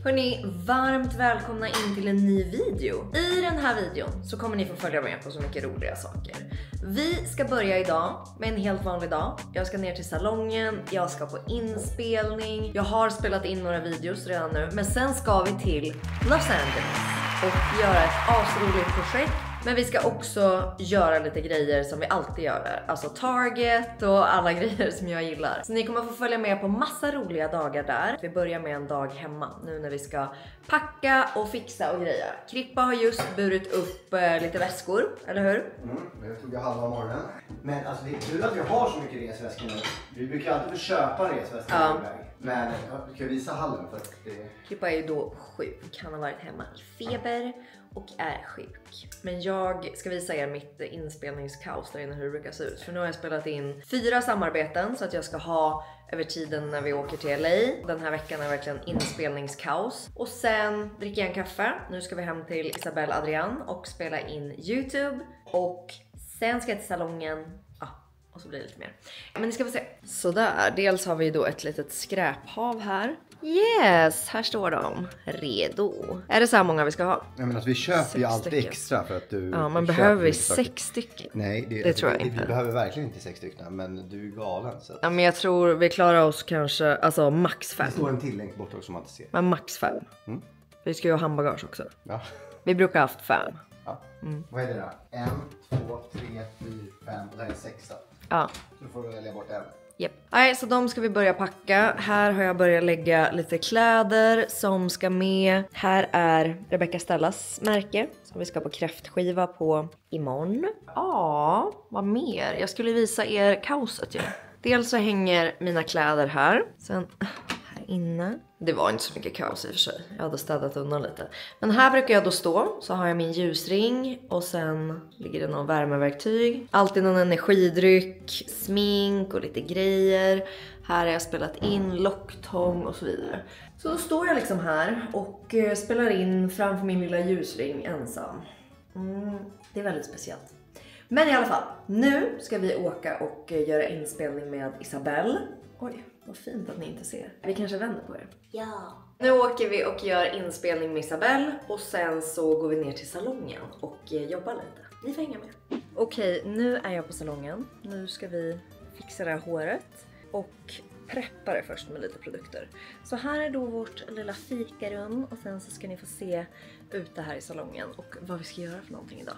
Hörrni, varmt välkomna in till en ny video. I den här videon så kommer ni få följa med på så mycket roliga saker. Vi ska börja idag med en helt vanlig dag. Jag ska ner till salongen, jag ska på inspelning. Jag har spelat in några videos redan nu, men sen ska vi till Los Angeles och göra ett asroligt projekt. Men vi ska också göra lite grejer som vi alltid gör där. Alltså Target och alla grejer som jag gillar. Så ni kommer få följa med på massa roliga dagar där. Vi börjar med en dag hemma nu när vi ska packa och fixa och greja. Krippa har just burit upp lite väskor, eller hur? Jag tog halva morgonen. Men alltså det är kul att vi har så mycket resväskor nu. Vi brukar alltid få köpa resväskor iväg. Men jag kan visa hallen för att det... Krippa är ju då sjuk. Han har varit hemma i feber och är sjuk. Men jag ska visa er mitt inspelningskaos där inne, hur det brukar se ut. För nu har jag spelat in 4 samarbeten så att jag ska ha över tiden när vi åker till LA. Den här veckan är verkligen inspelningskaos. Och sen dricker jag en kaffe. Nu ska vi hem till Isabelle Adrian och spela in YouTube. Och sen ska jag till salongen. Och så blir det lite mer. Men ni ska få se. Sådär, dels har vi då ett litet skräphav här. Yes, här står de. Redo. Är det så här många vi ska ha? Jag menar, vi köper ju alltid extra för att du... Ja, men behöver vi 6 stycken? Nej, det tror jag inte. Vi behöver verkligen inte 6 stycken, men du är galen. Så att... Ja, men jag tror vi klarar oss kanske, alltså max 5. Det står en till länk bort också som man inte ser. Men max 5. Vi ska ju ha handbagage också. Ja. Vi brukar ha haft 5. Ja. Vad är det då? 1, 2, 3, 4, 5 och det här är 6. Ja. Så då får du välja bort en. Yep. Nej, så de ska vi börja packa. Här har jag börjat lägga lite kläder som ska med. Här är Rebecca Stellas märke som vi ska på kräftskiva på imorgon. Ja, vad mer? Jag skulle visa er kaoset ju. Dels så hänger mina kläder här. Sen här inne. Det var inte så mycket kaos i och för sig. Jag hade städat undan lite. Men här brukar jag då stå. Så har jag min ljusring. Och sen ligger det någon värmeverktyg. Alltid någon energidryck. Smink och lite grejer. Här har jag spelat in locktång och så vidare. Så då står jag liksom här och spelar in framför min lilla ljusring ensam. Det är väldigt speciellt. Men i alla fall, nu ska vi åka och göra inspelning med Isabelle. Oj, vad fint att ni inte ser. Vi kanske vänder på er. Ja. Nu åker vi och gör inspelning med Isabelle. Och sen så går vi ner till salongen och jobbar lite. Ni får hänga med. Okej, nu är jag på salongen. Nu ska vi fixa det här håret. Och preppa det först med lite produkter. Så här är då vårt lilla fikarum. Och sen så ska ni få se ute här i salongen. Och vad vi ska göra för någonting idag.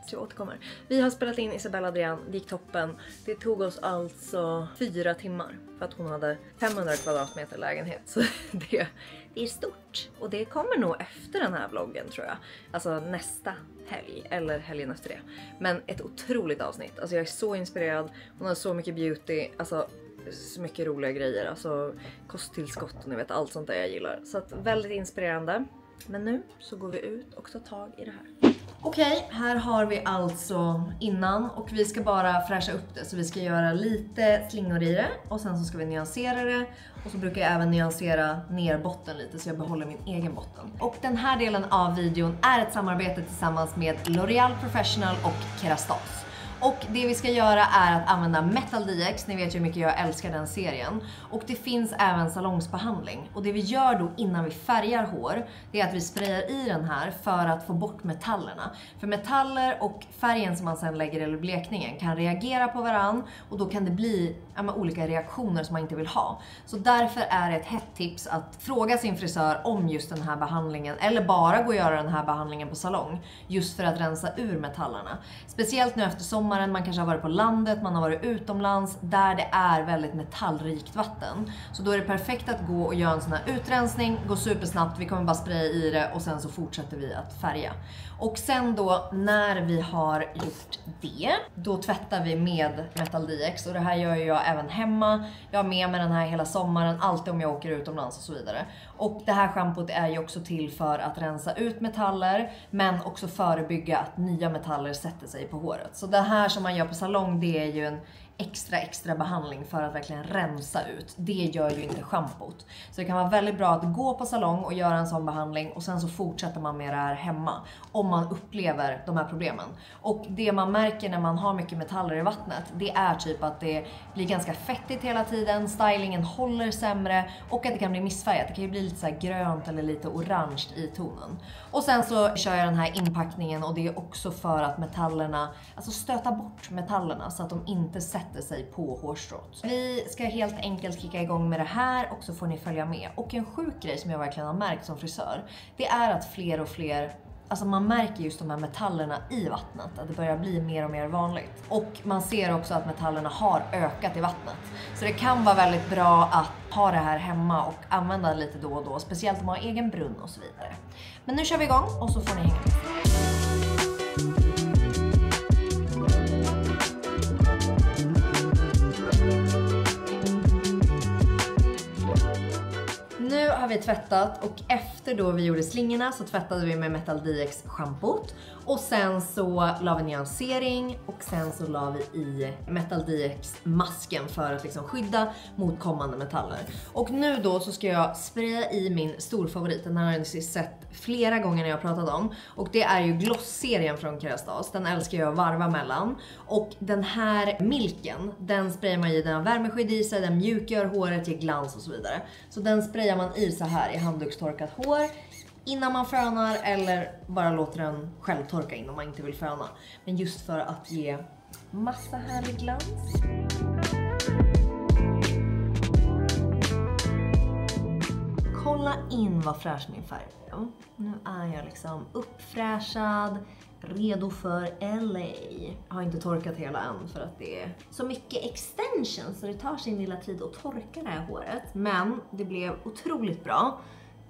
Så jag återkommer. Vi har spelat in Isabelle Adrian, det gick toppen. Det tog oss alltså 4 timmar. För att hon hade 500 kvadratmeter lägenhet. Så det är stort. Och det kommer nog efter den här vloggen tror jag. Alltså nästa helg. Eller helgen efter det. Men ett otroligt avsnitt. Alltså jag är så inspirerad. Hon har så mycket beauty. Alltså så mycket roliga grejer. Alltså kosttillskott och ni vet allt sånt där jag gillar. Så att väldigt inspirerande. Men nu så går vi ut och tar tag i det här. Okej, här har vi alltså innan och vi ska bara fräscha upp det. Så vi ska göra lite slingor i det och sen så ska vi nyansera det. Och så brukar jag även nyansera ner botten lite så jag behåller min egen botten. Och den här delen av videon är ett samarbete tillsammans med L'Oreal Professional och Kerastase. Och det vi ska göra är att använda Metal DX, ni vet ju hur mycket jag älskar den serien. Och det finns även salongsbehandling. Och det vi gör då innan vi färgar hår, det är att vi sprayar i den här för att få bort metallerna. För metaller och färgen som man sen lägger eller blekningen kan reagera på varann. Och då kan det bli olika reaktioner som man inte vill ha. Så därför är det ett hett tips att fråga sin frisör om just den här behandlingen. Eller bara gå och göra den här behandlingen på salong. Just för att rensa ur metallerna. Speciellt nu efter sommaren, man kanske har varit på landet, man har varit utomlands där det är väldigt metallrikt vatten. Så då är det perfekt att gå och göra en sån här utrensning, gå supersnabbt, vi kommer bara spraya i det och sen så fortsätter vi att färga. Och sen då när vi har gjort det, då tvättar vi med Metal DX och det här gör jag även hemma. Jag har med mig den här hela sommaren, alltid om jag åker utomlands och så vidare. Och det här schampot är ju också till för att rensa ut metaller men också förebygga att nya metaller sätter sig på håret. Så det här som man gör på salong, det är ju extra behandling för att verkligen rensa ut. Det gör ju inte schampot. Så det kan vara väldigt bra att gå på salong och göra en sån behandling och sen så fortsätter man med det här hemma om man upplever de här problemen. Och det man märker när man har mycket metaller i vattnet, det är typ att det blir ganska fettigt hela tiden, stylingen håller sämre och att det kan bli missfärgat. Det kan ju bli lite så här grönt eller lite orange i tonen. Och sen så kör jag den här inpackningen och det är också för att metallerna, alltså stöta bort metallerna så att de inte sätter sig på hårstrået. Vi ska helt enkelt kicka igång med det här och så får ni följa med. Och en sjuk grej som jag verkligen har märkt som frisör, det är att fler och fler, alltså man märker just de här metallerna i vattnet, att det börjar bli mer och mer vanligt. Och man ser också att metallerna har ökat i vattnet. Så det kan vara väldigt bra att ha det här hemma och använda lite då och då, speciellt om man har egen brunn och så vidare. Men nu kör vi igång och så får ni hänga med. Nu har vi tvättat och efter då vi gjorde slingorna så tvättade vi med Metal DX schampot. Och sen så la vi nyansering och sen så la vi i Metal DX masken för att liksom skydda mot kommande metaller. Och nu då så ska jag spraya i min storfavorit. Den här har ni sett flera gånger när jag pratat om. Och det är ju gloss-serien från Kerastase. Den älskar jag att varva mellan. Och den här milken, den sprayar man i, den har värmeskydd i sig, den mjukgör håret, ger glans och så vidare. Så den sprayar man i så här i handdukstorkat hår innan man fönar eller bara låter den själv torka in om man inte vill föna. Men just för att ge massa härlig glans. Kolla in vad fräsch min färg är. Nu är jag liksom uppfräschad, redo för LA. Jag har inte torkat hela än för att det är så mycket extension så det tar sin lilla tid att torka det här håret. Men det blev otroligt bra.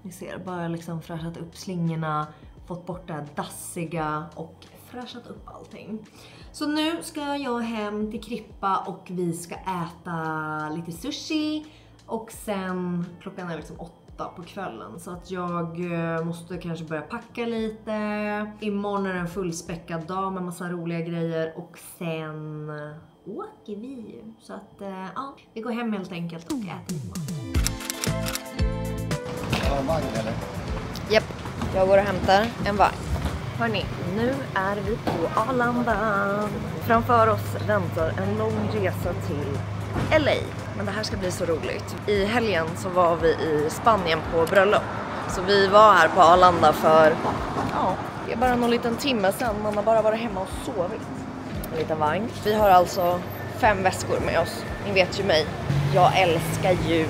Ni ser, bara liksom fräschat upp slingorna, fått bort det här dassiga och fräschat upp allting. Så nu ska jag hem till Krippa och vi ska äta lite sushi. Och sen, klockan är liksom 8 på kvällen. Så att jag måste kanske börja packa lite. Imorgon är det en fullspäckad dag med massa roliga grejer. Och sen åker vi. Så att ja, vi går hem helt enkelt och äter mat. En vagn eller? Japp, jag går och hämtar en vagn. Hörrni, nu är vi på Arlanda. Framför oss väntar en lång resa till LA. Men det här ska bli så roligt. I helgen så var vi i Spanien på bröllop. Så vi var här på Arlanda för, ja, det är bara någon liten timme sedan. Man har bara varit hemma och sovit. En liten vagn. Vi har alltså 5 väskor med oss. Ni vet ju mig. Jag älskar ju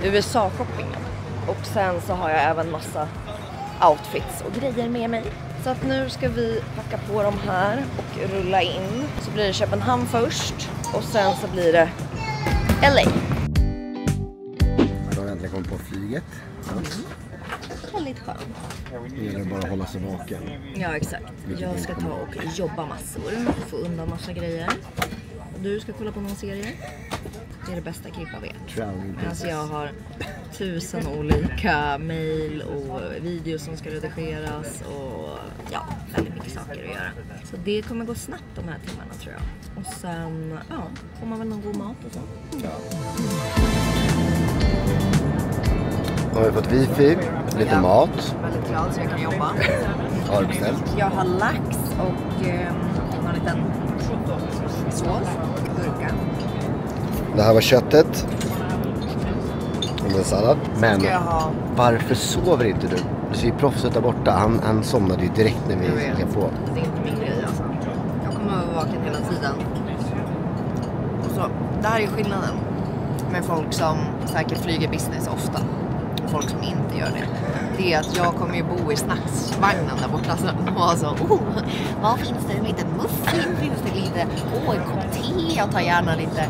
USA-shoppingen. Och sen så har jag även massa outfits och grejer med mig. Så att nu ska vi packa på dem här och rulla in. Så blir det Köpenhamn först och sen så blir det LA. Då har jag äntligen kommit på flyget. Väldigt skönt. Det gäller bara att hålla sig vaken. Ja, exakt. Jag ska ta och jobba massor. Få undan massa grejer. Och du ska kolla på någon serie. Det är det bästa Krippa vet. Alltså jag har 1000 olika mejl och videos som ska redigeras och ja, väldigt mycket saker att göra. Så det kommer gå snabbt de här timmarna tror jag. Och sen, ja, får man väl någon god mat och så. Ja. Nu har vi fått wifi, lite mat. Väldigt glad så jag kan jobba. Har du beställt? Jag har lax och en liten sås, gurka. Det här var köttet. Och en sallad. Men varför sover inte du? Du ser ju proffset där borta. Han somnade ju direkt när vi gick på. Det är inte min grej alltså. Jag kommer att vara vaken hela tiden. Och så, det här är skillnaden med folk som säkert flyger business ofta. Och folk som inte gör det. Det är att jag kommer ju bo i snacksvagnen där borta. Så alltså, vad finns det? Lite muffin? Finns det lite? En kopp te? Jag tar gärna lite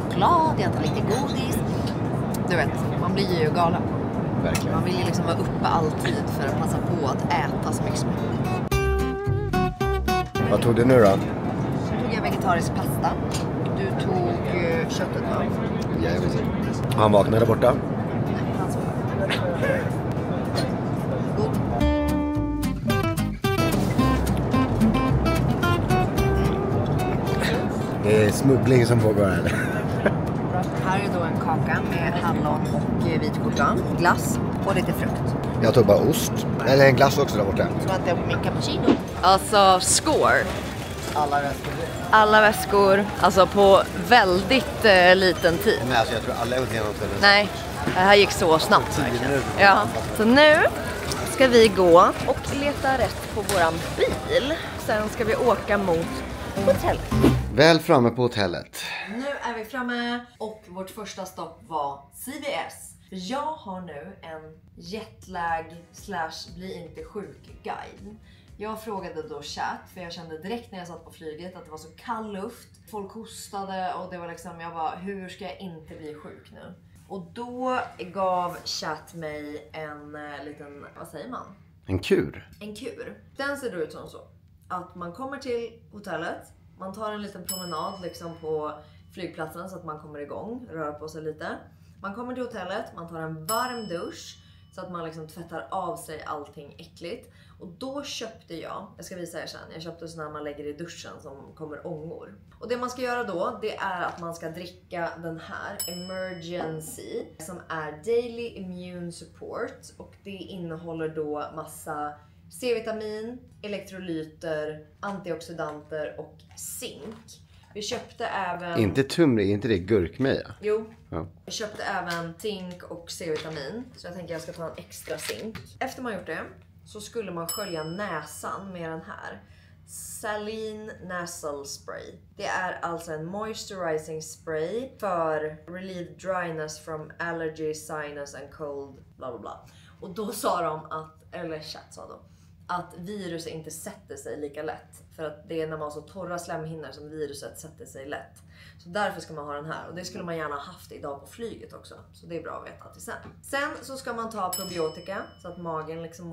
choklad. Jag tar lite godis. Du vet, man blir ju galen. Verkligen. Man vill ju liksom vara uppe alltid för att passa på att äta så mycket som möjligt. Vad tog du nu då? Jag tog en vegetarisk pasta. Du tog köttet va? Ja, jag vet. Han vaknade där borta. Nej, han såg. God. Det är smuggling som pågår här. Här är då en kaka med hallon och vitskjorta, glass och lite frukt. Jag tog bara ost. Eller en glass också där borta. Så att jag på min cappuccino. Alltså score. Alla väskor. Alla väskor, alltså på väldigt liten tid. Nej, alltså jag tror alla är igenom det. Nej, det här gick så snabbt verkligen. Ja, så nu ska vi gå och leta rätt på våran bil. Sen ska vi åka mot hotellet. Väl framme på hotellet. Nu är vi framme och vårt första stopp var CVS. För jag har nu en jetlag / bli inte sjuk guide. Jag frågade då chatt, för jag kände direkt när jag satt på flyget att det var så kall luft. Folk hostade och det var liksom, jag bara, hur ska jag inte bli sjuk nu? Och då gav chatt mig en liten, vad säger man? En kur. En kur. Den ser ut som så. Att man kommer till hotellet, man tar en liten promenad liksom på flygplatsen så att man kommer igång, rör på sig lite. Man kommer till hotellet, man tar en varm dusch så att man liksom tvättar av sig allting äckligt. Och då köpte jag ska visa er sen, jag köpte sådana man lägger i duschen som kommer ångor. Och det man ska göra då, det är att man ska dricka den här Emergency som är Daily Immune Support. Och det innehåller då massa C-vitamin, elektrolyter, antioxidanter och zink. Vi köpte även... Inte tumri, inte det gurkmeja? Jo. Ja. Vi köpte även zink och C-vitamin. Så jag tänker jag ska ta en extra zink. Efter man gjort det så skulle man skölja näsan med den här. Saline Nasal Spray. Det är alltså en moisturizing spray för relieve dryness from allergy, sinus and cold. Bla bla bla. Och då sa de att, eller chatt sa då, att virus inte sätter sig lika lätt. För att det är när man har så torra slemhinnor som viruset sätter sig lätt. Så därför ska man ha den här. Och det skulle man gärna haft idag på flyget också. Så det är bra att veta till sen. Sen så ska man ta probiotika. Så att magen liksom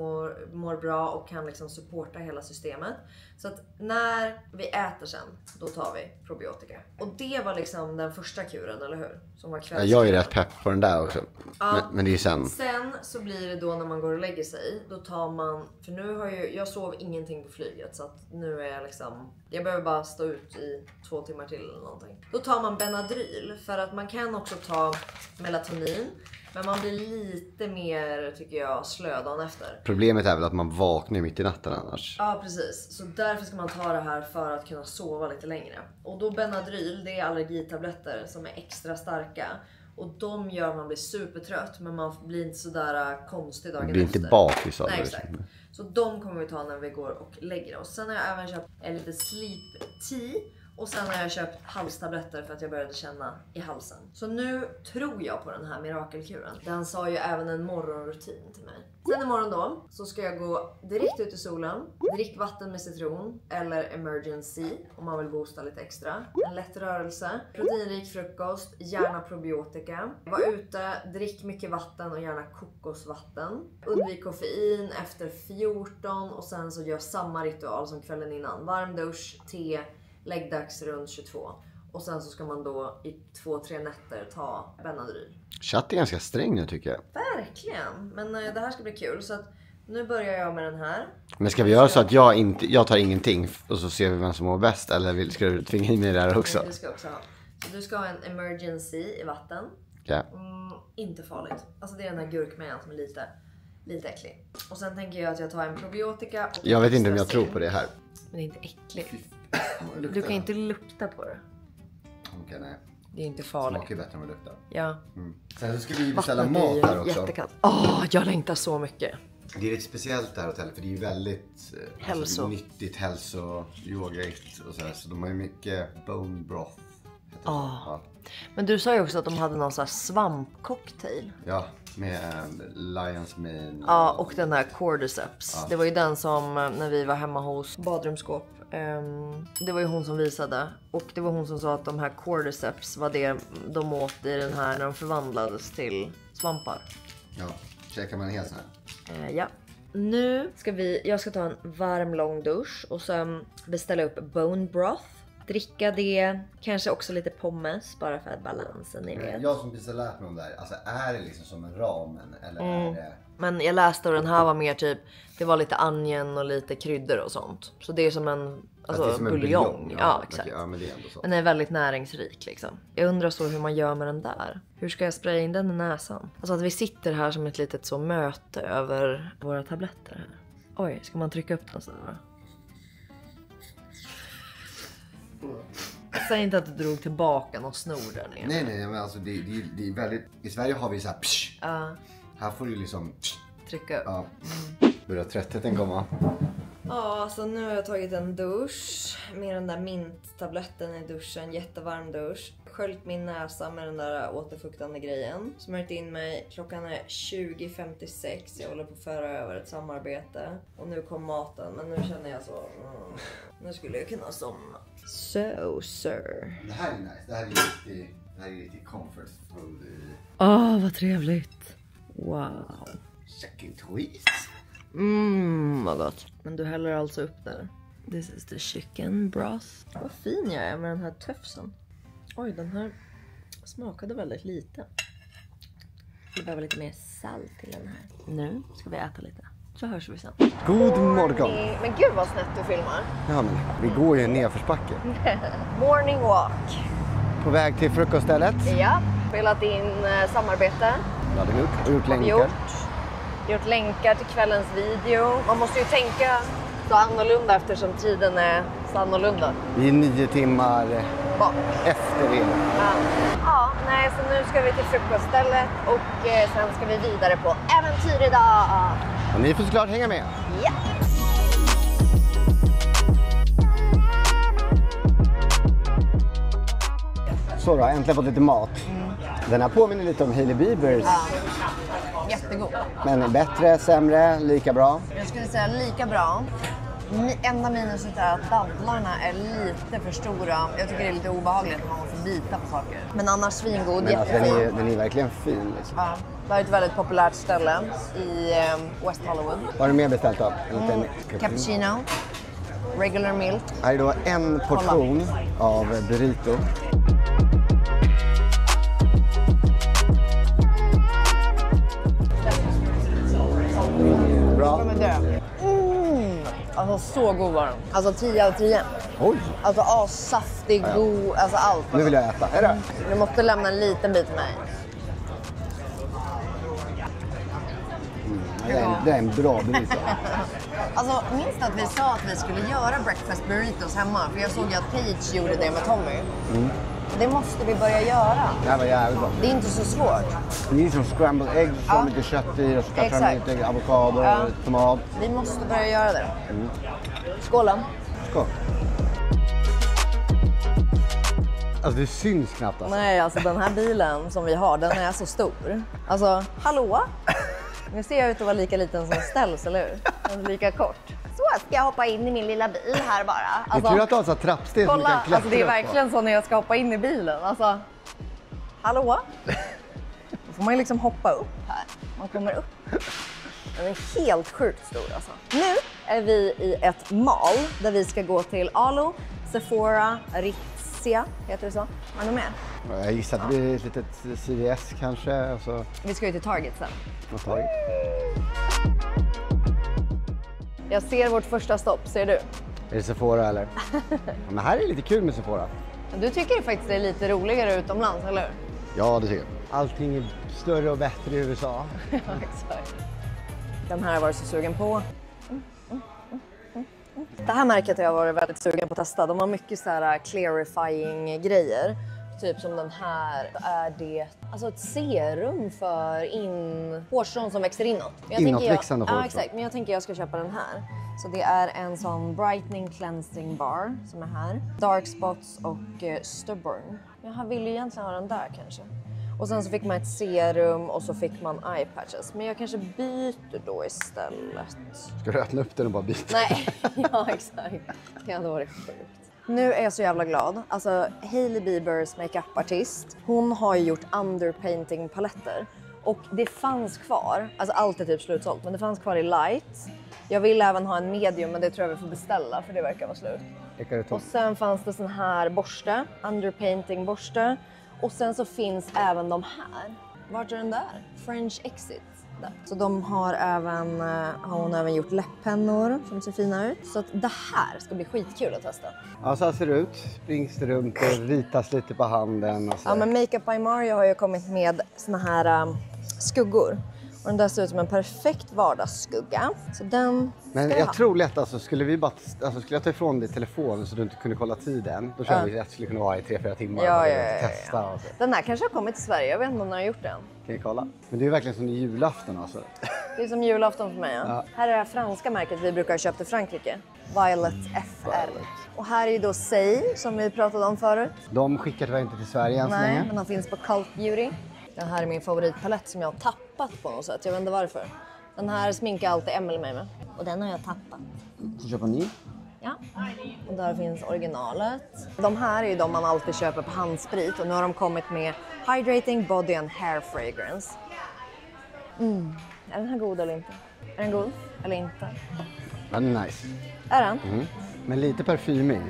mår bra och kan liksom supporta hela systemet. Så att när vi äter sen, då tar vi probiotika. Och det var liksom den första kuren, eller hur? Som var kvällskuren. Jag är rätt pepp på den där också. Ja. Men det är sen. Sen så blir det då när man går och lägger sig. Då tar man, för nu har jag sov ingenting på flyget. Så att nu är jag liksom, jag behöver bara stå ut i 2 timmar till eller någonting. Då tar man Benadryl. För att man kan också ta melatonin. Men man blir lite mer, tycker jag, slö dagen efter. Problemet är väl att man vaknar mitt i natten annars. Ja, precis. Så därför ska man ta det här för att kunna sova lite längre. Och då Benadryl, det är allergitabletter som är extra starka. Och de gör att man blir supertrött, men man blir inte sådär konstig dagen efter. Blir inte bakis av det. Nej, exakt. Så de kommer vi ta när vi går och lägger oss. Sen har jag även köpt en lite sleep tea. Och sen har jag köpt halstabletter för att jag började känna i halsen. Så nu tror jag på den här mirakelkuren. Den sa ju även en morgonrutin till mig. Sen imorgon då så ska jag gå direkt ut i solen. Drick vatten med citron eller Emergency om man vill boosta lite extra. En lätt rörelse, proteinrik frukost, gärna probiotika. Var ute, drick mycket vatten och gärna kokosvatten. Undvik koffein efter 14 och sen så gör samma ritual som kvällen innan. Varm dusch, te, läggdags runt 22. Och sen så ska man då i 2-3 nätter ta Benadryl. Chatt är ganska sträng nu tycker jag. Verkligen. Men det här ska bli kul. Så att nu börjar jag med den här. Men ska vi göra så att jag tar ingenting och så ser vi vem som mår bäst? Eller ska du tvinga in mig där också? Du ska också ha. Så du ska ha en Emergency i vatten. Ja. Inte farligt. Alltså det är den här gurkmejan som är lite äcklig. Och sen tänker jag att jag tar en probiotika. Och Jag vet inte om jag tror på det här. Men det är inte äckligt. Du kan inte lukta på det. Okej, nej. Det är inte farligt. Smakar bättre om det luktar. Ja. Sen så ska vi beställa Vattnet mat här också. Jättekallt. Jag längtar så mycket. Det är lite speciellt det här hotellet för det är ju väldigt nyttigt hälso-yoghurt och sådär. Så de har ju mycket bone broth. Ja. Men du sa ju också att de hade någon sån här svampcocktail. Ja, med Lion's Mane. Ja, och den här Cordyceps. Ja. Det var ju den som när vi var hemma hos badrumsskåp. Det var ju hon som visade. Och det var hon som sa att de här Cordyceps var det de åt i den här när de förvandlades till svampar. Ja, käkar man en hel sån här? Ja. Nu ska jag ska ta en varm lång dusch och sen beställa upp bone broth. dricka det. Kanske också lite pommes bara för att balansen, ni vet. Jag som precis har lärt mig om det här, alltså är det liksom som en ramen eller är det... Men jag läste och den här var mer typ, det var lite onion och lite kryddor och sånt. Så det är som en buljong. Ja, exakt. Ja, men det är ändå så. Men den är väldigt näringsrik liksom. Jag undrar så hur man gör med den där. Hur ska jag spraya in den i näsan? Alltså att vi sitter här som ett litet så möte över våra tabletter här. Oj, ska man trycka upp den så då? Säg inte att du drog tillbaka någon snor där nere. Nej, men alltså det är väldigt... I Sverige har vi så här psh. Här får du liksom psh. Trycka upp. Ja. Börjar tröttheten komma. Ja, så nu har jag tagit en dusch med den där minttabletten i duschen, jättevarm dusch. Sköljt min näsa med den där återfuktande grejen. Smörjt in mig, klockan är 20:56, jag håller på att föra över ett samarbete. Och nu kom maten, men nu känner jag så, nu skulle jag kunna somna. So, sir. Det här är nice, det här är riktigt comfort food. Vad trevligt. Wow. Chicken twist. Vad gott. Men du häller alltså upp där. This is the chicken broth. Vad fin jag är med den här töfsen. Oj, den här smakade väldigt lite. Vi behöver lite mer salt till den här. Nu ska vi äta lite. Så hörs vi sen. God morgon. Men gud vad snett du filmar. Ja, men vi går ju en nedförsbacke. Morning walk. På väg till frukoststället. Ja, spelat in samarbete. Ja, det har gjort länkar. Gjort länkar till kvällens video. Man måste ju tänka så annorlunda eftersom tiden är så annorlunda. Vi är 9 timmar Bak. efter er. Nej, så nu ska vi till frukoststället och sen ska vi vidare på äventyr idag. Och ni får såklart hänga med. Ja. Så då, äntligen fått lite mat. Den här påminner lite om Hailey Biebers. Jättegod. Men bättre, sämre, lika bra. Jag skulle säga lika bra. Enda minuset är att dadlarna är lite för stora. Jag tycker det är lite obehagligt när man måste bita på saker. Men annars svingod, Men alltså, jättefin. den är verkligen fin. Liksom. Ja, det här är ett väldigt populärt ställe i West Hollywood. Vad har du mer beställt då? En liten Cappuccino, regular milk. Här är då en portion av burrito. Bra. Alltså så god var den. Alltså 10 av 10. Oj, Alltså saftig, god, alltså allt. nu vill jag äta. Är det? Du måste lämna en liten bit till mig. Det är en bra burrito. Alltså minst att vi sa att vi skulle göra breakfast burritos hemma. För jag såg ju att Paige gjorde det med Tommy. Det måste vi börja göra. Det här var jävligt bra. Det är inte så svårt. Det är som scrambled egg, så lite kött i och så tar man Exakt. lite avokado, tomat. Vi måste börja göra det. Skålen. Skål. Alltså det syns knappt alltså. Nej, alltså den här bilen som vi har, den är så stor. Alltså, hallå? Nu ser jag ut att vara lika liten som ställs, eller hur? Den är lika kort. Så ska jag hoppa in i min lilla bil här bara. Det är tur att du har så trappsteg som du kan kolla, klättra alltså det är upp på. verkligen så när jag ska hoppa in i bilen. Alltså, hallå? Då får man ju liksom hoppa upp här. Man kommer upp. Den är helt sjukt stor alltså. Nu är vi i ett mall där vi ska gå till Alo, Sephora, Aritzia, heter det så? Är du med? Jag gissar att det blir ett litet CVS kanske. Alltså, Vi ska ju till Target sen. Target. Jag ser vårt första stopp, ser du? Är det Sephora eller? Ja, men här är det lite kul med Sephora. Du tycker faktiskt det är lite roligare utomlands, eller hur? Ja, det tycker jag. Allting är större och bättre i USA. Ja, exakt. Den här har jag varit så sugen på. Det här märket har jag varit väldigt sugen på att testa. De har mycket så här clarifying grejer. Typ som den här. Är det alltså ett serum för hårstrån som växer inåt? Inåtväxande hårstrån. Ja, exakt. Men jag tänker jag ska köpa den här. Så det är en sån brightening cleansing bar som är här. Dark spots och stubborn. Jag vill ju egentligen ha den där kanske. Och sen så fick man ett serum och så fick man eye patches. Men jag kanske byter då istället. Ska du öppna upp den och bara byta? Nej, ja exakt. Det hade varit sjukt. Nu är jag så jävla glad. Alltså Hailey Biebers makeup-artist. Hon har ju gjort underpainting paletter. Och det fanns kvar. Alltså allt är typ slutsålt. Men det fanns kvar i light. Jag vill även ha en medium, men det tror jag vi får beställa för det verkar vara slut. Och sen fanns det sån här borste, underpainting borste. Och sen så finns även de här. Vart är den där? French Exit. Där. Så de har hon även gjort läpppennor som ser fina ut. Så att det här ska bli skitkul att testa. Ja, så här ser det ut. Springs det runt och ritas lite på handen. Och så. Ja, men Makeup by Mario har ju kommit med såna här skuggor. Och den där ser ut som en perfekt vardagsskugga. Så den men jag tror lätt alltså, skulle jag ta ifrån dig telefonen så du inte kunde kolla tiden. Då tror vi att det skulle kunna vara i 3-4 timmar. Ja. Testa och så. Den här kanske har kommit till Sverige. Jag vet inte om den har gjort den. Kan vi kolla? Men det är ju verkligen som julafton alltså. Det är som julafton för mig. Ja. Här är det här franska märket vi brukar köpa i Frankrike. Violet FR. Och här är ju då Say som vi pratade om förut. De skickar tyvärr inte till Sverige än så länge. Nej, men de finns på Cult Beauty. Den här är min favoritpalett som jag har tappat på något sätt. Jag vet inte varför. Den här sminkar alltid Emil mig med. Och den har jag tappat. Så köper ni? Ja. Och där finns originalet. De här är ju de man alltid köper på handsprit. Och nu har de kommit med Hydrating Body and Hair Fragrance. Är den här god eller inte? Är den god eller inte? Den är nice. Är den? Men lite parfymig.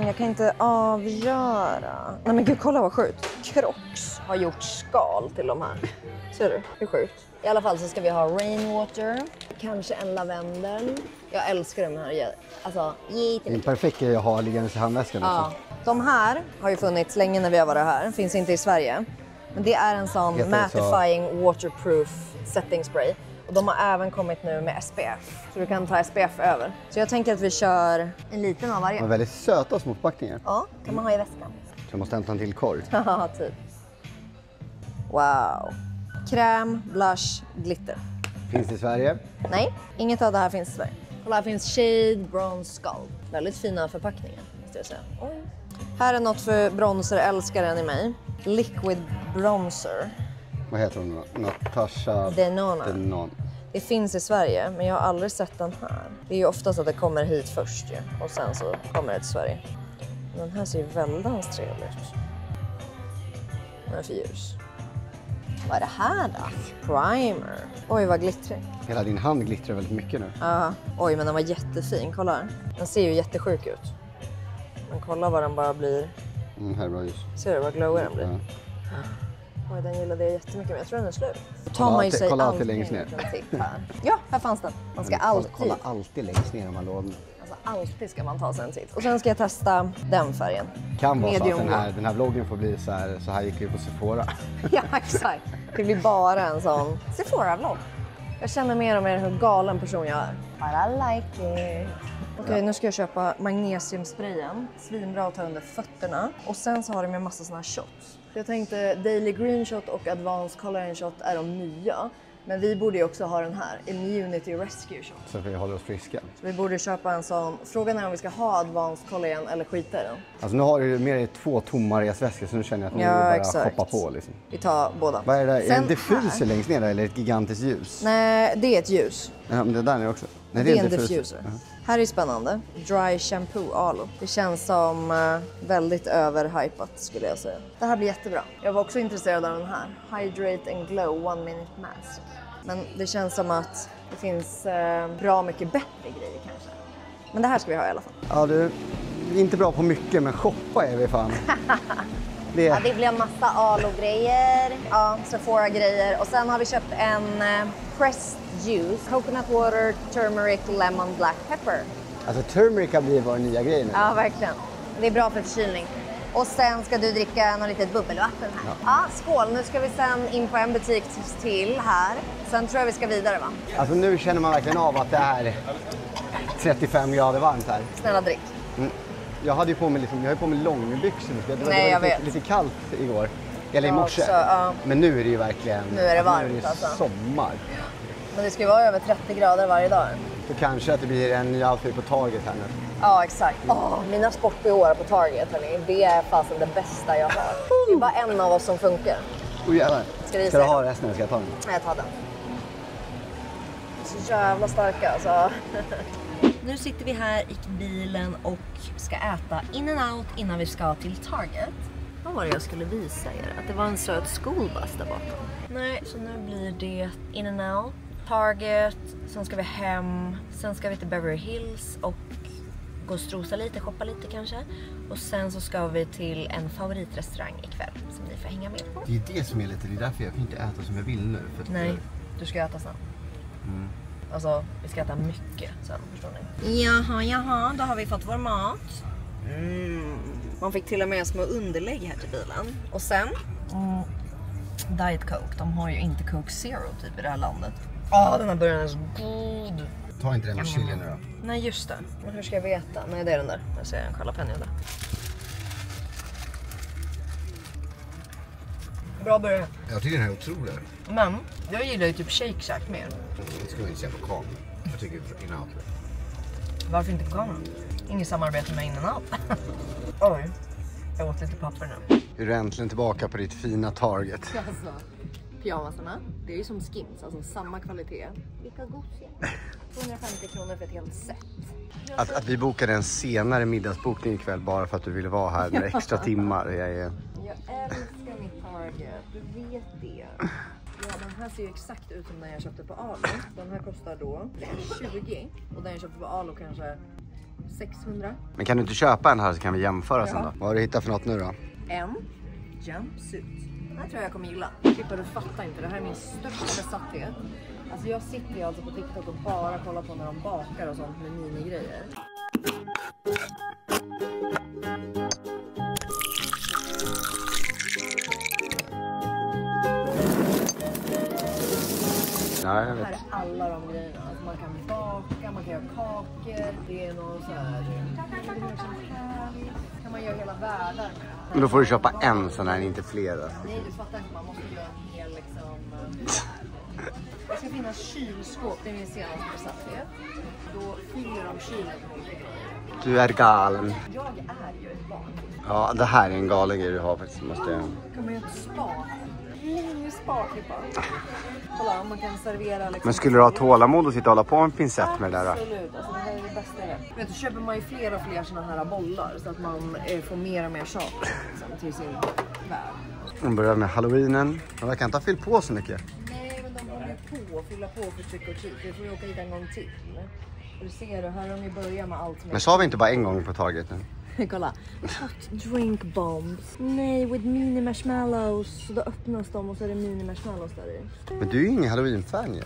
Jag kan inte avgöra. Nej men gud, kolla vad sjukt. Crocs har gjort skal till de här. Ser du? Hur sjukt. I alla fall så ska vi ha rainwater. Kanske en lavendel. Jag älskar de här. Alltså, det är en perfekt grej att ha liggande i handväskan också. De här har ju funnits länge när vi har varit här. Finns inte i Sverige. Men det är en sån mattifying waterproof setting spray. Och de har även kommit nu med SPF. Så du kan ta SPF över. Så jag tänker att vi kör en liten av varje. De är väldigt söta små förpackningar. Ja, kan man ha i väskan. Så jag måste hämta en till korg. Ja, typ. Wow. Kräm, blush, glitter. Finns det i Sverige? Nej, inget av det här finns i Sverige. Kolla, här finns Shade Bronze Sculpt. Väldigt fina förpackningar, måste jag säga. Oj. Här är något för bronzer-älskaren i mig. Liquid Bronzer. Vad heter hon då? Natasha Denona. Det finns i Sverige, men jag har aldrig sett den här. Det är ju oftast att det kommer hit först ju, och sen så kommer det till Sverige. Men den här ser ju väldigt trevlig ut. Den är för ljus. Vad är det här då? Primer. Oj, vad glittrig. Hela din hand glittrar väldigt mycket nu. Ja. Oj, men den var jättefin. Kolla här. Den ser ju jättesjuk ut. Men kolla vad den bara blir. Här är bra ljus. Ser du vad glowig den blir? Ja. Oj, den gillade jag jättemycket, men jag tror den är slut. Kolla alltid längst ner. Här. Ja, här fanns den. Man ska alltid... Kolla alltid längst ner de här lådorna. Alltså alltid ska man ta sig en titt. Och sen ska jag testa den färgen. Kan vara så att den här vloggen får bli så här gick vi på Sephora. Ja, exakt. Det blir bara en sån Sephora-vlogg. Jag känner mer och mer hur galen person jag är. But I like it. Okej, nu ska jag köpa magnesiumsprayen. Svinbra att ta under fötterna. Och sen så har de en massa såna här shots. Jag tänkte Daily Green Shot och Advanced Collagen Shot är de nya. Men vi borde ju också ha den här, Immunity Rescue Shot. Så vi håller oss friska. Så vi borde köpa en sån. Frågan är om vi ska ha Advanced Collagen eller skita i den. Alltså nu har du mer 2 tomma resväskor, så nu känner jag att nu bara hoppa på liksom. Vi tar båda. Vad är det där? Är det en diffuser längst ner eller ett gigantiskt ljus? Nej, det är ett ljus. Ja, men det där är också. Nej, det är en diffuser. Här är spännande. Dry Shampoo Alo. Det känns som väldigt överhypat skulle jag säga. Det här blir jättebra. Jag var också intresserad av den här. Hydrate and Glow 1 Minute Mask. Men det känns som att det finns bra mycket bättre grejer kanske. Men det här ska vi ha i alla fall. Ja, du är inte bra på mycket, men shoppa är vi fan. Ja, det blir en massa Alo-grejer. Ja, Sephora-grejer. Och sen har vi köpt en pressed juice. Coconut water, turmeric, lemon, black pepper. Alltså turmeric har blivit vår nya grej nu. Ja, verkligen. Det är bra för förkylning. Och sen ska du dricka något litet bubbelvatten här. Ja, skål. Nu ska vi sen in på en butik till här. Sen tror jag vi ska vidare, va? Alltså nu känner man verkligen av att det är 35 grader varmt här. Snälla drick. Jag hade ju på mig, jag har på mig långbyxor. Nej, jag vet. Lite kallt igår. Eller i morse. Också, ja. Men nu är det ju verkligen... Nu är det varmt, nu är det sommar. Men det ska ju vara över 30 grader varje dag. Så kanske att det blir en ny outfit på Target här nu. Ja, exakt. Mina sport-BH:ar på Target, hörni, det är fasen det bästa jag har. Det är bara en av oss som funkar. Jävlar. Ska du ha resten eller ska jag ta den? Nej, jag tar den. Så jävla starka alltså. Nu sitter vi här i bilen och ska äta in and out innan vi ska till Target. Vad var det jag skulle visa er? Att det var en söt skolbuss där bakom. Nej, så nu blir det in and out, Target, sen ska vi hem, sen ska vi till Beverly Hills och gå och strosa lite, shoppa lite kanske. Och sen så ska vi till en favoritrestaurang ikväll som ni får hänga med på. Det är det som är lite, det är därför jag kan inte äta som jag vill nu. För att Nej, du ska äta sen. Alltså, vi ska äta mycket sen, förstår ni? Jaha, då har vi fått vår mat. Man fick till och med små underlägg här till bilen. Och sen Diet Coke, de har ju inte Coke Zero typ i det här landet. Den här burgaren är så god. Ta inte den med chili nu då. Nej just det, men hur ska jag veta? Nej det är den där, jag ser en jalapeno där. Bra burgare. Jag tycker den här är otrolig. Men jag gillar ju typ Shake Shack mer. Det ska man inte säga på kameran. Jag tycker In-N-Out. Varför inte på kameran? Inget samarbete med In-N-Out. Oj, jag åt lite papper nu. Är du äntligen tillbaka på ditt fina Target? Alltså, pyjamasarna, det är ju som Skims, alltså samma kvalitet. Vilka gosiga. 250 kronor för ett helt set. Att vi bokade en senare middagsbokning ikväll bara för att du ville vara här några extra timmar. Jag älskar mitt Target, du vet det. Ja, den här ser ju exakt ut som den jag köpte på Alo. Den här kostar då 20 och den jag köpte på Alo kanske 600. Men kan du inte köpa en här så kan vi jämföra sen då? Vad har du hittat för något nu då? En jumpsuit. Den här tror jag kommer gilla. Klippa, du fattar inte, det här är min största besatthet. Alltså jag sitter ju alltså på TikTok och bara kollar på när de bakar och sånt med minigrejer. Ja, jag vet. Här är alla de grejerna. Alltså man kan baka, man kan göra kakor. Det är någon så här... Kan man göra hela världar med. Men då får du köpa en sån här, inte flera. Nej, du fattar inte. Man måste göra en hel liksom... Det ska finnas kylskåp. Det är min senaste besatthet. Då fyller de kylen. Du är galen. Jag är ju ett barn. Ja, det här är en galen grej du har faktiskt. Måste jag... Kan man göra ett spa? Mini-spa-klippa. Kolla, man kan servera liksom... Men skulle du ha tålamod och sitta och hålla på en pincett med det där då? Absolut, alltså det här är det bästa jag vet. Vet du, köper man ju fler och fler såna här bollar så att man får mer och mer saker liksom, till sin värld. De börjar med Halloweenen. De verkar inte ha fyllt på så mycket. Nej, men de håller ju på att fylla på för trick or treat. Vi får ju åka hit en gång till. Och du ser, här har de ju börjat med allt. Men sa vi inte bara en gång på Target nu? Kolla. Hot drink bombs. Nej, with mini marshmallows. Så då öppnas de och så är det mini marshmallows där i. Men du är ju ingen Halloween-fan ju.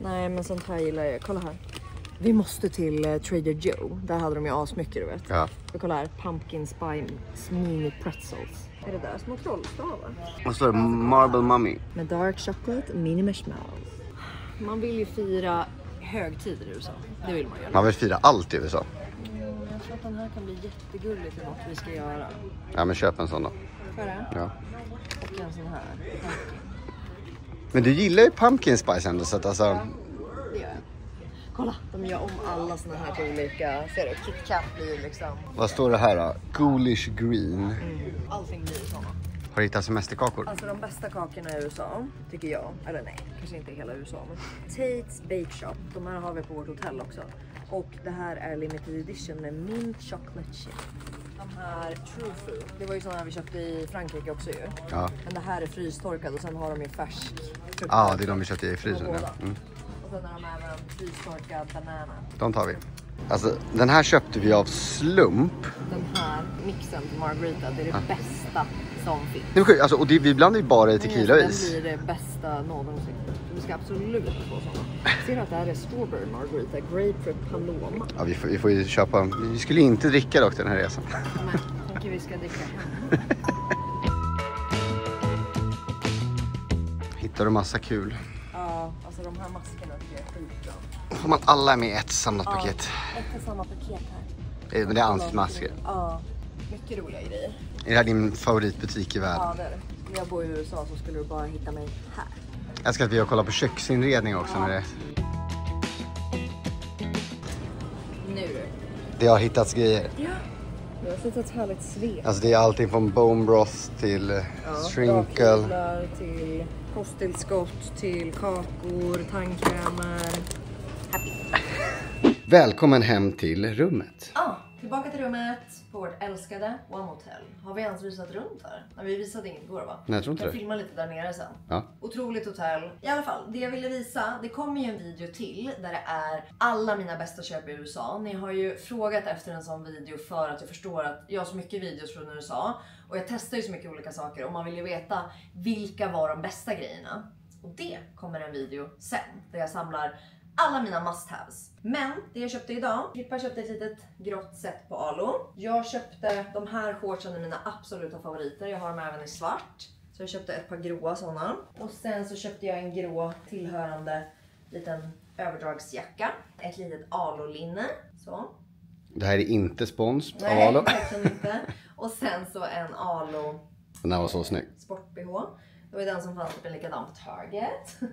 Nej, men sånt här gillar jag. Kolla här. Vi måste till Trader Joe. Där hade de ju asmycket, du vet. Ja. Och kolla här. Pumpkin spice mini pretzels. Är det där små trollstavar? Och så står det Marble Mummy. Med dark chocolate mini marshmallows. Man vill ju fira högtider i USA. Det vill man göra. Man vill fira allt i USA. Jag tror att den här kan bli jättegullig till något vi ska göra. Ja, men köp en sån då. För det? Ja. Och en sån här. Men du gillar ju pumpkin spice ändå så att alltså... Ja, det gör jag. Kolla, de gör om alla såna här till olika. Ser du? Kit Kat blir liksom. Vad står det här då? Ghoulish green. Allting blir såna. Har du hittat semesterkakor? Alltså de bästa kakorna i USA, tycker jag. Eller nej, kanske inte i hela USA. Men Tate's Bake Shop, de här har vi på vårt hotell också. Och det här är limited edition med mint chocolate chip. De här True Fruit, det var ju sådana vi köpte i Frankrike också ju. Ja. Men det här är frystorkad och sen har de ju färsk. Ja, det är de vi köpte i frysen. Ja. Mm. Och sen har de även frystorkad banana. De tar vi. Alltså, den här köpte vi av slump. Den här mixen till margarita, det är det bästa som finns. Det är sjukt, alltså, och vi blandar ju bara i tequila och is. Den blir det bästa någonsin. Du ska absolut få sådana. Ser du att det här är strawberry margarita, grapefruit paloma? Ja, vi får ju köpa. Vi skulle inte dricka dock den här resan. Men jag tänker vi ska dricka hem. Hittar du massa kul. Ja, alltså de här maskerna tycker jag är skitbra. Får man alla med i ett samlat paket? Ett och samma paket här. Men det är ansiktsmasker. Ja, mycket roliga grejer. Är det här din favoritbutik i världen? Ja, det är det. Om jag bor i USA så skulle du bara hitta mig här. Jag älskar att vi har kollat på köksinredning också. När Nu. det har hittats grejer. Ja. Jag har sett ett härligt svep. Alltså det är allting från bone broth till shrinkle. Rakhyvlar, till kosttillskott, till kakor, tandkrämer. Happy. Välkommen hem till rummet. Ja, till tillbaka till rummet på vårt älskade One Hotel. Har vi ens visat runt här? Nej, vi visade inget igår va? Nej, jag tror inte jag det. filma lite där nere sen. Ja. Otroligt hotell. I alla fall, det jag ville visa, det kommer ju en video till där det är alla mina bästa köp i USA. Ni har ju frågat efter en sån video för att jag förstår att jag har så mycket videos från USA. Och jag testar ju så mycket olika saker och man vill ju veta vilka var de bästa grejerna. Och det kommer en video sen där jag samlar alla mina must-haves. Men det jag köpte idag, Filippa köpte ett litet grått set på Alo. Jag köpte de här shortsen, mina absoluta favoriter. Jag har dem även i svart. Så jag köpte ett par gråa sådana. Och sen så köpte jag en grå tillhörande liten överdragsjacka. Ett litet Alo-linne. Så. Det här är inte spons på Nej, Alo. verkligen inte. Och sen så en Alo. Den här var så snygg. Sport-BH. Det var den som fanns typ en likadan på Target.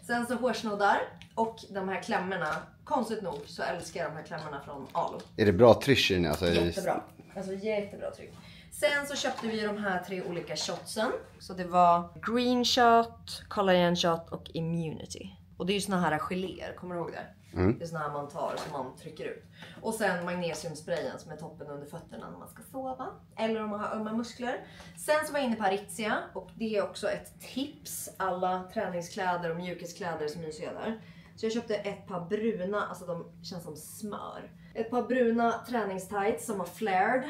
Sen så hårsnoddar och de här klämmorna. Konstigt nog så älskar jag de här klämmorna från Alo. Är det bra tryck i den? Alltså, jättebra. Alltså jättebra tryck. Sen så köpte vi de här 3 olika shotsen. Så det var green shot, collagen shot och immunity. Och det är ju såna här geléer, kommer du ihåg det? Det är såna här man tar som man trycker ut. Och sen magnesiumsprayen som är toppen under fötterna när man ska sova. Eller om man har ömma muskler. Sen så var jag inne på Aritzia. Och det är också ett tips. Alla träningskläder och mjukiskläder som mysiga där. Så jag köpte ett par bruna, alltså de känns som smör. Ett par bruna träningstights som var flared.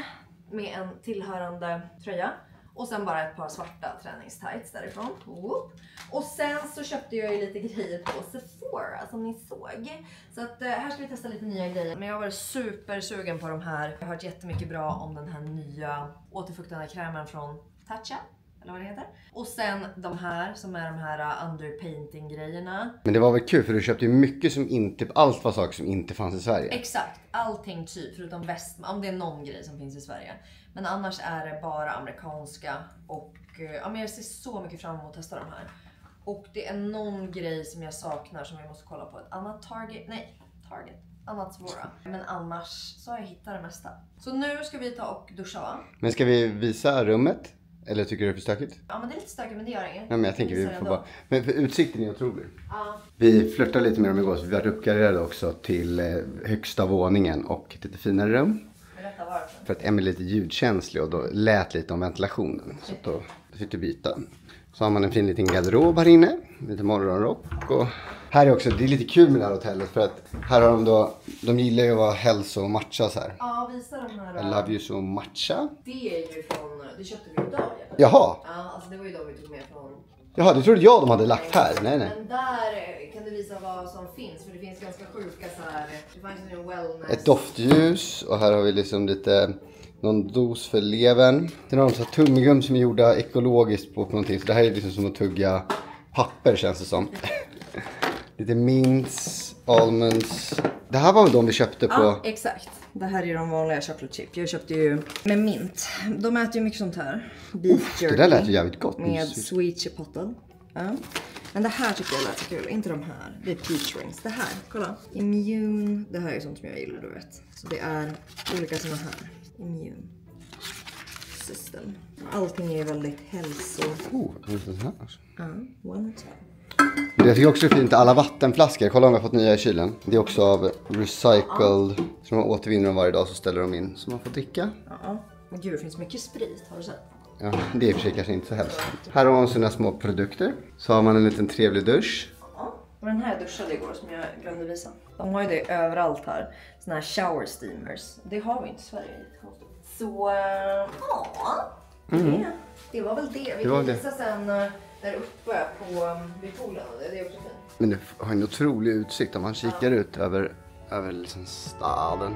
Med en tillhörande tröja. Och sen bara ett par svarta träningstights därifrån. Och sen så köpte jag ju lite grejer på Sephora som ni såg. Så att här ska vi testa lite nya grejer. Men jag har varit supersugen på de här. Jag har hört jättemycket bra om den här nya återfuktande krämen från Tatcha. Eller vad det heter. Och sen de här som är de här underpainting grejerna. Men det var väl kul för du köpte ju mycket som inte, allt var saker som inte fanns i Sverige. Exakt, allting typ förutom väst, om det är någon grej som finns i Sverige. Men annars är det bara amerikanska och ja, men jag ser så mycket fram emot att testa de här. Och det är någon grej som jag saknar som vi måste kolla på. Ett annat Target, annat Sephora. Men annars så har jag hittat det mesta. Så nu ska vi ta och duscha va? Men ska vi visa rummet? Eller tycker du det är för stökigt? Ja men det är lite stökigt men det gör inget. Nej men jag tänker vi får bara... Men för utsikten är otrolig. Ja. Vi flörtade lite med dem igår så vi var uppgraderade också till högsta våningen och ett lite finare rum. Berätta varför. För att Emily är lite ljudkänslig och då lät lite om ventilationen. Så då fick du byta. Så har man en fin liten garderob här inne. Lite morgonrock och... Här är också, det är lite kul med det här hotellet för att här har de då, de gillar ju att vara hälso och matcha så här. Ja, visa de här. I love you so matcha. Det är ju från, det köpte vi idag. Jaha. Ja, alltså det var ju då vi tog med från. Jaha, du trodde jag de hade lagt här? Nej. Men där kan du visa vad som finns, för det finns ganska sjuka så här. Det finns ju en wellness. Ett doftljus och här har vi liksom lite, någon dos för levern. Sen har de så här tummigum som är gjorda ekologiskt på någonting. Så det här är liksom som att tugga papper känns det som. Lite mints, almonds. Det här var väl de vi köpte på... Ja, exakt. Det här är de vanliga chocolate chip. Jag köpte ju med mint. De äter ju mycket sånt här. Beef jerky. Det där lät ju jävligt gott. Med sweet chipotle. Ja. Men det här tycker jag lät så kul. Inte de här. Det är peach rings. Det här, kolla. Immune. Det här är sånt som jag gillar, du vet. Så det är olika såna här. Immune system. Allting är väldigt hälso. Det här alltså. Ja, one time. Jag tycker också det är fint, alla vattenflaskor. Kolla om jag har fått nya i kylen. Det är också av recycled. Så man återvinner dem varje dag så ställer de in så man får dricka. Ja, men gud det finns mycket sprit, har du sett? Ja, det är i och för sig kanske inte så hälsosamt. Här har man sina små produkter. Så har man en liten trevlig dusch. Ja, och den här duschade igår som jag glömde visa. De har ju det överallt här. Såna här shower steamers. Det har vi inte i Sverige. Så, ja. Det var väl det. Vi kan visa sen där uppe på vid poolen. Det är också fint. Men det har en otrolig utsikt om man kikar ut över liksom staden.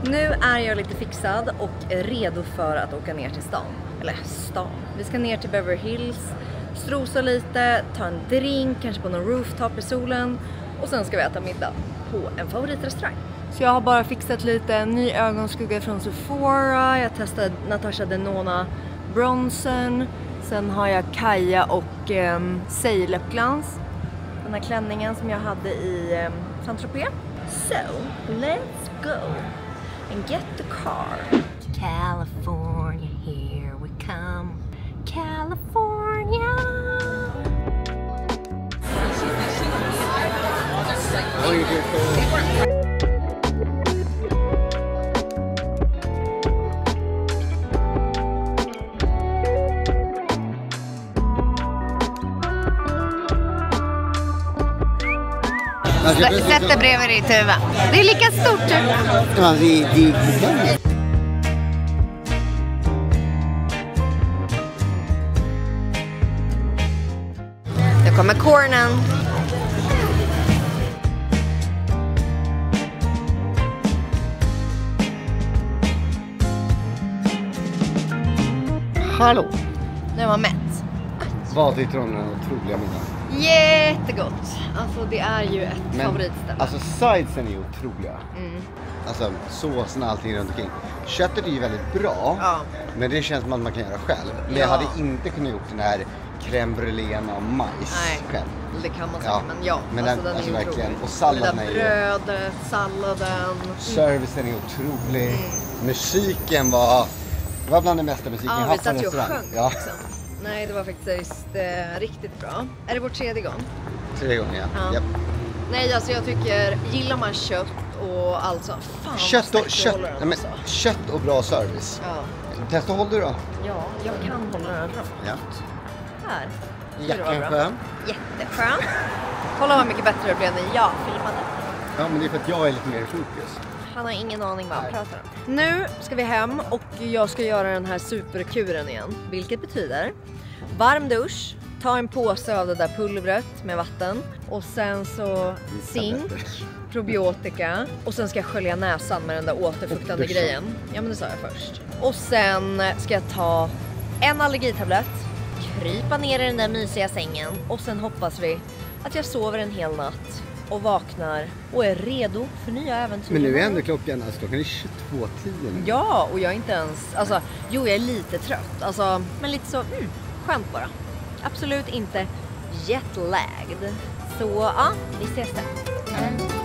Nu är jag lite fixad och redo för att åka ner till stan. Eller stan. Vi ska ner till Beverly Hills, strosa lite, ta en drink, kanske på någon rooftop i solen. Och sen ska vi äta middag på en favoritrestaurang. Så jag har bara fixat lite ny ögonskugga från Sephora. Jag testade Natasha Denona bronzen. Sen har jag Kaja och Say-läppglans. Den här klänningen som jag hade i Saint-Tropez. So, let's go and get the car. California, here we come. California. Sätt det bredvid ditt huvud. Det är lika stort. Ja, Nu kommer cornen. Hallå! Nu var mätt. Vad tyckte du om den otroliga middagen? Jättegott. Alltså det är ju ett favoritställe. Alltså sidesen är ju otroliga. Alltså såsen och allting runt omkring. Köttet är ju väldigt bra. Ja. Men det känns som att man kan göra själv. Men jag hade inte kunnat gjort den här crème brûlée och majs själv. Det kan man säga, men ja. Men alltså, den alltså är verkligen. otrolig. Och salladen är ju... Brödet, salladen. Servicen är otrolig. Musiken var bland det mesta musiken jag haft på vi satt ju och restaurang. sjöng liksom. Nej, det var faktiskt riktigt bra. Är det vår 3:e gång? 3 gånger, ja. Japp. Nej, alltså jag tycker, gillar man kött och alltså, fan kött och bra service. Ja. Testa och håll du då. Ja, jag kan hålla den rakt. Ja. Här. Jätteskön. Jätteskön. Kolla vad mycket bättre det blev när jag filmade. Ja, men det är för att jag är lite mer i fokus. Han har ingen aning vad han pratar om. Nu ska vi hem och jag ska göra den här superkuren igen. Vilket betyder varm dusch, ta en påse av det där pulvret med vatten och sen så zink, probiotika och sen ska jag skölja näsan med den där återfuktande grejen. Ja, men det sa jag först. Och sen ska jag ta en allergitablett, krypa ner i den där mysiga sängen och sen hoppas vi att jag sover en hel natt och vaknar och är redo för nya äventyr. Men nu är ändå klockan är 22:10. Ja, och jag är inte ens, alltså, jo jag är lite trött, alltså, men lite så, skönt bara. Absolut inte jetlagged. Så ja, vi ses där.